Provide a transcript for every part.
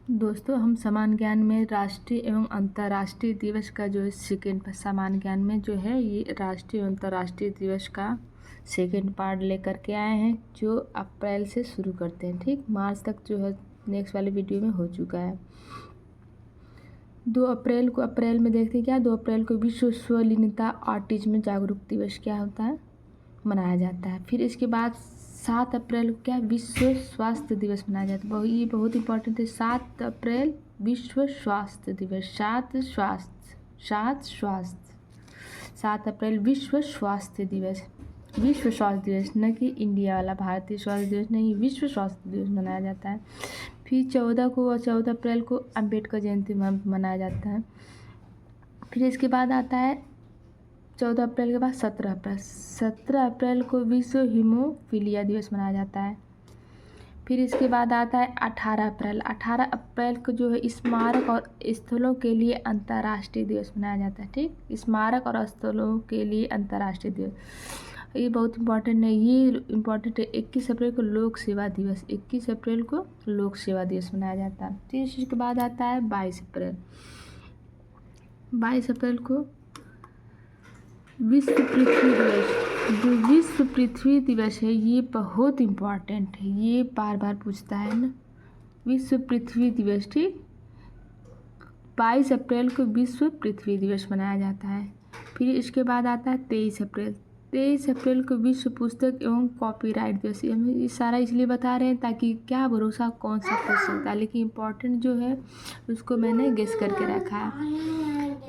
दोस्तों, हम सामान्य ज्ञान में राष्ट्रीय एवं अंतर्राष्ट्रीय दिवस का जो है सेकेंड सामान्य ज्ञान में जो है ये राष्ट्रीय एवं अंतर्राष्ट्रीय दिवस का सेकेंड पार्ट लेकर के आए हैं, जो अप्रैल से शुरू करते हैं। ठीक, मार्च तक जो है नेक्स्ट वाले वीडियो में हो चुका है। 2 अप्रैल को, अप्रैल में देखते हैं क्या, 2 अप्रैल को विश्व स्वलीनता ऑटिज्म जागरूक दिवस क्या होता है, मनाया जाता है। फिर इसके बाद 7 अप्रैल को क्या, विश्व स्वास्थ्य दिवस मनाया जाता है। ये बहुत इंपॉर्टेंट है। 7 अप्रैल विश्व स्वास्थ्य दिवस, 7 स्वास्थ्य 7 अप्रैल विश्व स्वास्थ्य दिवस, विश्व स्वास्थ्य दिवस, न कि इंडिया वाला भारतीय स्वास्थ्य दिवस नहीं, विश्व स्वास्थ्य दिवस मनाया जाता है। फिर 14 अप्रैल को अम्बेडकर जयंती मनाया जाता है। फिर इसके बाद आता है 14 अप्रैल के बाद 17 अप्रैल को विश्व हीमोफीलिया दिवस मनाया जाता है। फिर इसके बाद आता है 18 अप्रैल को जो है स्मारक और स्थलों के लिए अंतर्राष्ट्रीय दिवस मनाया जाता है। ठीक, स्मारक और स्थलों के लिए अंतर्राष्ट्रीय दिवस, ये बहुत इंपॉर्टेंट है। ये इम्पॉर्टेंट है। 21 अप्रैल को लोक सेवा दिवस, 21 अप्रैल को लोक सेवा दिवस मनाया जाता है। फिर इसके बाद आता है 22 अप्रैल, 22 अप्रैल को विश्व पृथ्वी दिवस। जो विश्व पृथ्वी दिवस है ये बहुत इम्पॉर्टेंट है, ये बार बार पूछता है ना, विश्व पृथ्वी दिवस। ठीक, 22 अप्रैल को विश्व पृथ्वी दिवस मनाया जाता है। फिर इसके बाद आता है 23 अप्रैल को विश्व पुस्तक एवं कॉपीराइट दिवस। हम ये सारा इसलिए बता रहे हैं ताकि क्या भरोसा कौन सा पूछ सकता है, लेकिन इम्पोर्टेंट जो है उसको मैंने गेस करके रखा है।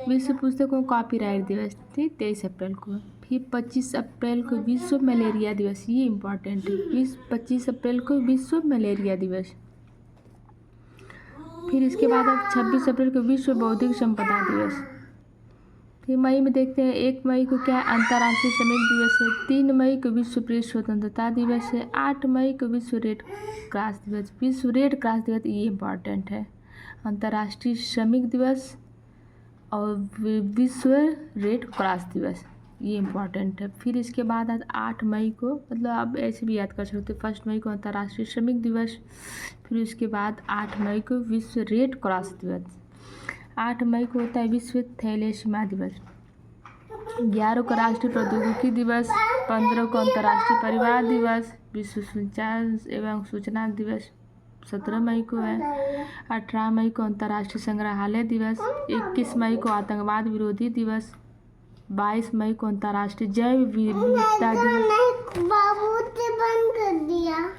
विश्व पुस्तक एवं कॉपीराइट दिवस, ठीक, 23 अप्रैल को। फिर 25 अप्रैल को विश्व मलेरिया दिवस, ये इम्पॉर्टेंट है। 25 अप्रैल को विश्व मलेरिया दिवस। फिर इसके बाद 26 अप्रैल को विश्व बौद्धिक संपदा दिवस। फिर मई में देखते हैं 1 मई को क्या है, अंतर्राष्ट्रीय श्रमिक दिवस है। 3 मई को विश्व प्रेस स्वतंत्रता दिवस है। 8 मई को विश्व रेड क्रॉस दिवस, विश्व रेड क्रॉस दिवस, ये इम्पॉर्टेंट है। अंतर्राष्ट्रीय श्रमिक दिवस और विश्व रेड क्रॉस दिवस, ये इम्पॉर्टेंट है। फिर इसके बाद 8 मई को, मतलब आप ऐसे भी याद कर सकते हो, 1 मई को अंतर्राष्ट्रीय श्रमिक दिवस, फिर उसके बाद 8 मई को विश्व रेड क्रॉस दिवस। 8 मई को होता है विश्व थैलेसीमिया दिवस। 11 को राष्ट्रीय प्रौद्योगिकी दिवस। 15 को अंतर्राष्ट्रीय परिवार दिवस। विश्व संचार एवं सूचना दिवस 17 मई को है। 18 मई को अंतर्राष्ट्रीय संग्रहालय दिवस। 21 मई को आतंकवाद विरोधी दिवस। 22 मई को अंतर्राष्ट्रीय जैव विविधता दिवस। बाबू ने बंद कर दिया।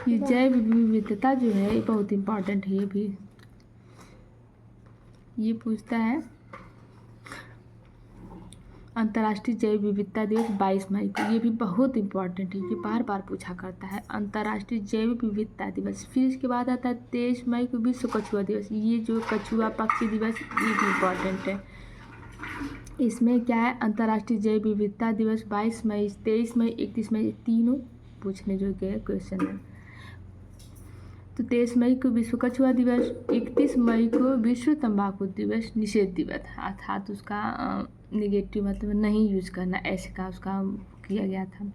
ये जैव विविधता जो है ये बहुत इम्पॉर्टेंट है। ये भी ये पूछता है अंतर्राष्ट्रीय जैव विविधता दिवस 22 मई को, ये भी बहुत इम्पॉर्टेंट है, ये बार बार पूछा करता है, अंतर्राष्ट्रीय जैव विविधता दिवस। फिर इसके बाद आता है 23 मई को विश्व कछुआ दिवस। ये जो कछुआ पक्षी दिवस ये भी इम्पॉर्टेंट है। इसमें क्या है, अंतर्राष्ट्रीय जैव विविधता दिवस 22 मई, 23 मई, 31 मई, तीनों पूछने योग्य क्वेश्चन है। तो 23 मई को विश्व कछुआ दिवस, 31 मई को विश्व तंबाकू दिवस निषेध दिवस, अर्थात उसका नेगेटिव मतलब नहीं यूज़ करना, ऐसे का उसका किया गया था,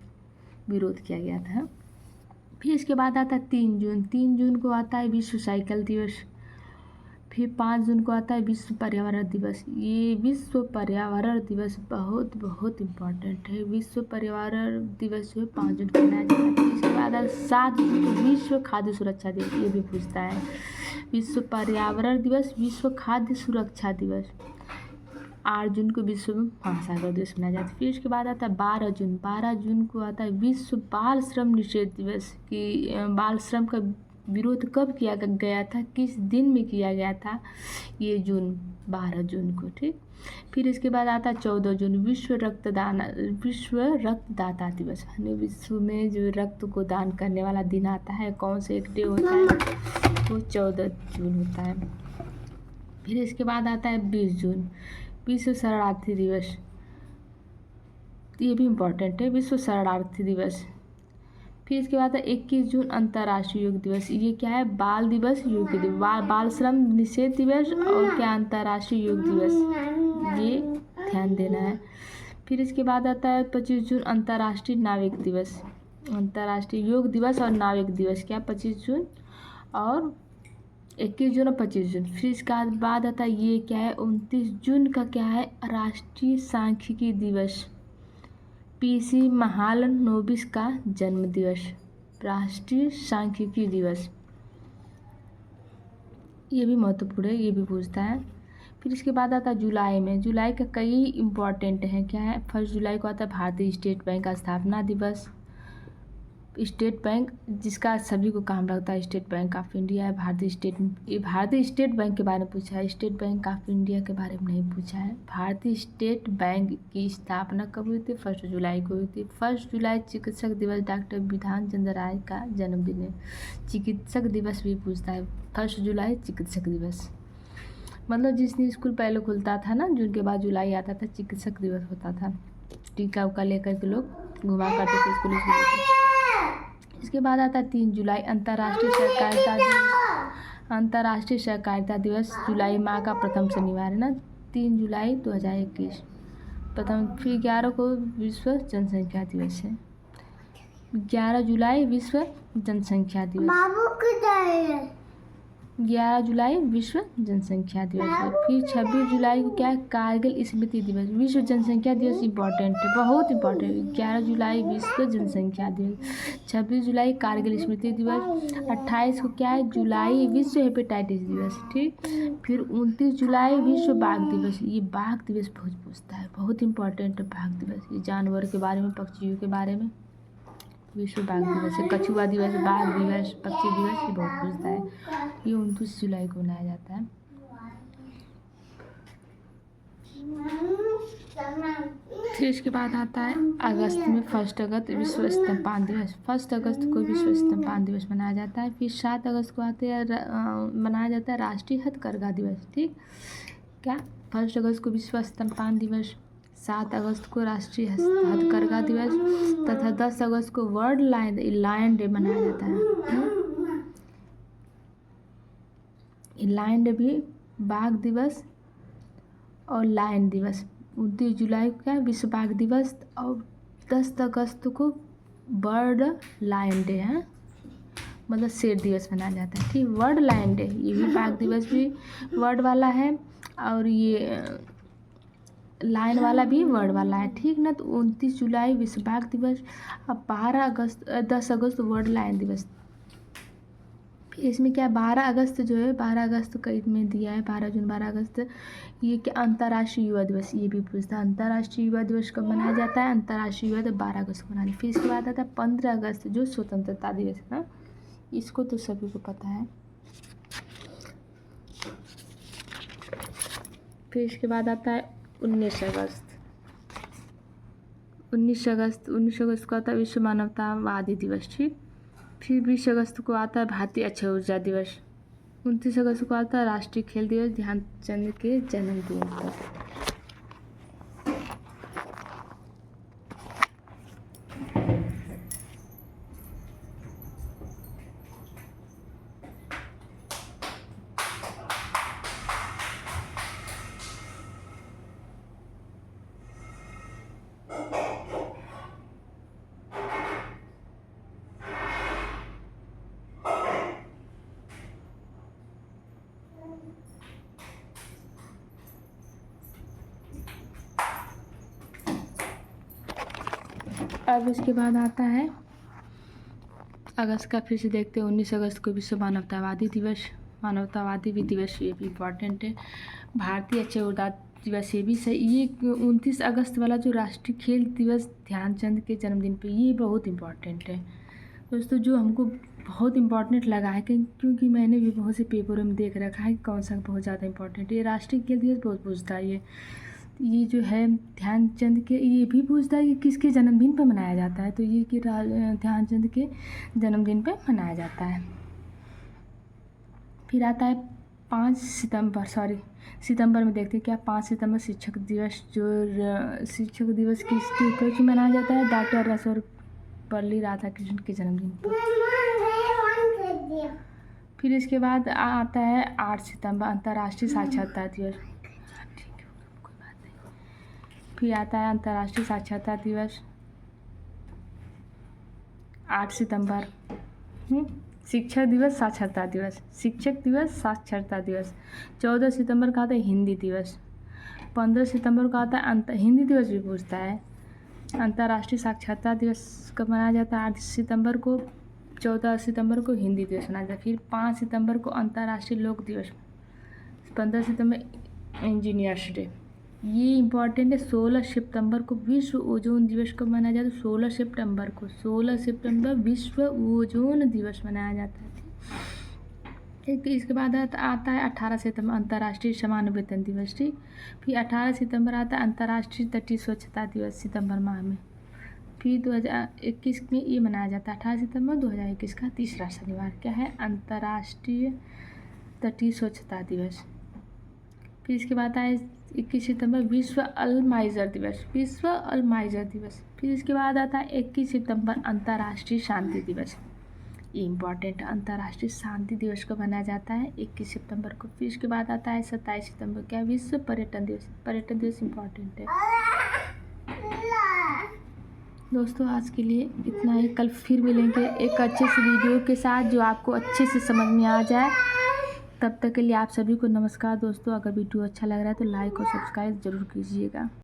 विरोध किया गया था। फिर इसके बाद आता है 3 जून को आता है विश्व साइकिल दिवस। फिर 5 जून को आता है विश्व पर्यावरण दिवस। ये विश्व पर्यावरण दिवस बहुत बहुत इम्पॉर्टेंट है। विश्व पर्यावरण दिवस जो है 5 जून को मनाया जाता है। इसके बाद 7 जून को विश्व खाद्य सुरक्षा दिवस, ये भी पूछता है। विश्व पर्यावरण दिवस, विश्व खाद्य सुरक्षा दिवस। 8 जून को विश्व महासागर दिवस मनाया जाता है। फिर इसके बाद आता है 12 जून को आता है विश्व बाल श्रम निषेध दिवस। कि बाल श्रम का विरोध कब किया गया था, किस दिन में किया गया था, ये 12 जून को। ठीक, फिर इसके बाद आता है 14 जून विश्व रक्तदाता दिवस। विश्व में जो रक्त को दान करने वाला दिन आता है, कौन से एक डे होता है, वो 14 जून होता है। फिर इसके बाद आता है 20 जून विश्व शरणार्थी दिवस, ये भी इम्पोर्टेंट है, विश्व शरणार्थी दिवस। फिर इसके बाद 21 जून अंतर्राष्ट्रीय योग दिवस। ये क्या है, बाल दिवस, योग दिवस, बाल श्रम निषेध दिवस और क्या अंतर्राष्ट्रीय योग दिवस, ये ध्यान देना है। फिर इसके बाद आता है 25 जून अंतर्राष्ट्रीय नाविक दिवस। अंतर्राष्ट्रीय योग दिवस और नाविक दिवस क्या 25 जून और 21 जून और 25 जून। फिर इसका बाद आता है ये क्या है 29 जून का क्या है राष्ट्रीय सांख्यिकी दिवस। पीसी महालनोबिस का जन्म दिवस, राष्ट्रीय सांख्यिकी दिवस, ये भी महत्वपूर्ण है, ये भी पूछता है। फिर इसके बाद आता है जुलाई में, जुलाई का कई इम्पॉर्टेंट हैं क्या है। 1 जुलाई को आता है भारतीय स्टेट बैंक का स्थापना दिवस। स्टेट बैंक जिसका सभी को काम लगता है स्टेट बैंक ऑफ इंडिया है। भारतीय स्टेट बैंक के बारे में पूछा है, स्टेट बैंक ऑफ इंडिया के बारे में नहीं पूछा है। भारतीय स्टेट बैंक की स्थापना कब हुई थी 1 जुलाई को हुई थी। 1 जुलाई चिकित्सक दिवस, डॉक्टर बिधान चंद्र राय का जन्मदिन है। चिकित्सक दिवस भी पूछता है 1 जुलाई चिकित्सक दिवस, मतलब जिस दिन स्कूल पहले खुलता था ना जून के बाद जुलाई आता था चिकित्सक दिवस होता था। टीका उका लेकर के लोग घुमा करते थे स्कूल में। इसके बाद आता है 3 जुलाई अंतर्राष्ट्रीय सहकारिता दिवस। अंतर्राष्ट्रीय सहकारिता दिवस जुलाई माह का प्रथम शनिवार है ना, 3 जुलाई 2021 प्रथम। फिर 11 को विश्व जनसंख्या दिवस है, 11 जुलाई विश्व जनसंख्या दिवस। 11 जुलाई विश्व जनसंख्या दिवस है। फिर 26 जुलाई को क्या है कारगिल स्मृति दिवस। विश्व जनसंख्या दिवस इम्पॉर्टेंट है, बहुत इम्पॉर्टेंट है। 11 जुलाई विश्व जनसंख्या दिवस, 26 जुलाई कारगिल स्मृति दिवस, 28 को क्या है जुलाई विश्व हेपेटाइटिस दिवस, ठीक। फिर 29 जुलाई विश्व बाघ दिवस। ये बाघ दिवस बहुत पूछता है, बहुत इम्पॉर्टेंट है बाघ दिवस। ये जानवर के बारे में, पक्षियों के बारे में विश्व बाघ दिवस है। कछुआ दिवस, बाघ दिवस, पक्षी दिवस, ये बहुत पूछता है। ये 29 जुलाई को मनाया जाता है। फिर इसके बाद आता है अगस्त में 1 अगस्त विश्व स्तनपान दिवस। 1 अगस्त को विश्व स्तनपान दिवस मनाया जाता है। फिर 7 अगस्त को आते हैं मनाया जाता है राष्ट्रीय हथकरघा दिवस, ठीक। क्या 1 अगस्त को विश्व स्तनपान दिवस, 7 अगस्त को राष्ट्रीय हथकरघा दिवस तथा 10 अगस्त को वर्ल्ड लायन डे मनाया जाता है। लायन डे भी बाघ दिवस और लायन दिवस। 29 जुलाई को क्या विश्व बाघ दिवस और 10 अगस्त को बर्ड लायन डे है, मतलब शेर दिवस मनाया जाता है, ठीक। वर्ल्ड लायन डे ये भी बाघ दिवस भी वर्ड वाला है और ये लायन वाला भी वर्ड वाला है, ठीक ना। तो 29 जुलाई विश्व बाघ दिवस, अब 10 अगस्त वर्ल्ड लायन दिवस। इसमें क्या 12 अगस्त जो है 12 अगस्त कई में दिया है 12 जून 12 अगस्त, ये क्या अंतर्राष्ट्रीय युवा दिवस, ये भी पूछता है। अंतर्राष्ट्रीय युवा दिवस कब मनाया जाता है, अंतर्राष्ट्रीय युवा दिवस 12 अगस्त को मनाया। फिर इसके बाद आता है 15 अगस्त जो स्वतंत्रता दिवस है ना, इसको तो सभी को पता है। फिर इसके बाद आता है 19 अगस्त। 19 अगस्त को आता है विश्व मानवतावादी दिवस, ठीक। फिर 20 अगस्त को आता है भारतीय अक्षय ऊर्जा दिवस। 29 अगस्त को आता है राष्ट्रीय खेल दिवस ध्यानचंद के जन्मदिन पर। अब इसके बाद आता है अगस्त का, फिर से देखते हैं 19 अगस्त को विश्व मानवतावादी दिवस, मानवतावादी भी दिवस, ये भी इम्पॉर्टेंट है। भारतीय अक्षय ऊर्जा दिवस ये भी सही। ये 29 अगस्त वाला जो राष्ट्रीय खेल दिवस ध्यानचंद के जन्मदिन पे, ये बहुत इम्पॉर्टेंट है दोस्तों, जो हमको बहुत इम्पॉर्टेंट लगा है क्योंकि मैंने भी बहुत से पेपरों में देख रखा है कि कौन सा बहुत ज़्यादा इम्पॉर्टेंट है। ये राष्ट्रीय खेल दिवस बहुत पूछता है। ये जो है ध्यानचंद के, ये भी पूछता है कि किसके जन्मदिन पर मनाया जाता है, तो ये कि ध्यानचंद के जन्मदिन पर मनाया जाता है। फिर आता है 5 सितंबर में देखते हैं क्या 5 सितंबर शिक्षक दिवस, जो शिक्षक दिवस किसके मनाया जाता है, डॉक्टर सर्वपल्ली राधाकृष्णन के जन्मदिन पर। फिर इसके बाद आता है 8 सितंबर अंतर्राष्ट्रीय साक्षरता दिवस। फिर आता है अंतर्राष्ट्रीय साक्षरता दिवस 8 सितंबर शिक्षक दिवस साक्षरता दिवस, शिक्षक दिवस साक्षरता दिवस। 14 सितंबर का आता है हिंदी दिवस। 15 सितंबर को आता है हिंदी दिवस भी पूछता है। अंतर्राष्ट्रीय साक्षरता दिवस कब मनाया जाता है? 8 सितंबर को। 14 सितंबर को हिंदी दिवस मनाया जाता है। फिर 5 सितंबर को अंतर्राष्ट्रीय लोक दिवस। 15 सितंबर इंजीनियर्स डे। ये इम्पॉर्टेंट है। 16 सितंबर को विश्व ओजोन दिवस कब मनाया जाता है? 16 सितंबर को। 16 सितंबर विश्व ओजोन दिवस मनाया जाता है। ठीक, इसके बाद आता है 18 सितंबर अंतर्राष्ट्रीय समान वेतन दिवस। ठीक, फिर 18 सितंबर आता है अंतर्राष्ट्रीय तटीय स्वच्छता दिवस सितंबर माह में। फिर 2021 में ये मनाया जाता है 18 सितंबर 2021 का तीसरा शनिवार। क्या है? अंतर्राष्ट्रीय तटीय स्वच्छता दिवस। फिर इसके बाद आए 21 सितंबर विश्व अल्जाइमर दिवस, विश्व अल्जाइमर दिवस। फिर इसके बाद आता है 21 सितंबर अंतर्राष्ट्रीय शांति दिवस। ये इम्पॉर्टेंट अंतर्राष्ट्रीय शांति दिवस को मनाया जाता है 21 सितंबर को। फिर इसके बाद आता है 27 सितंबर क्या? विश्व पर्यटन दिवस। पर्यटन दिवस इम्पॉर्टेंट है। दोस्तों आज के लिए इतना ही। कल फिर मिलेंगे एक अच्छे से वीडियो के साथ जो आपको अच्छे से समझ में आ जाए। तब तक के लिए आप सभी को नमस्कार दोस्तों। अगर वीडियो अच्छा लग रहा है तो लाइक और सब्सक्राइब ज़रूर कीजिएगा।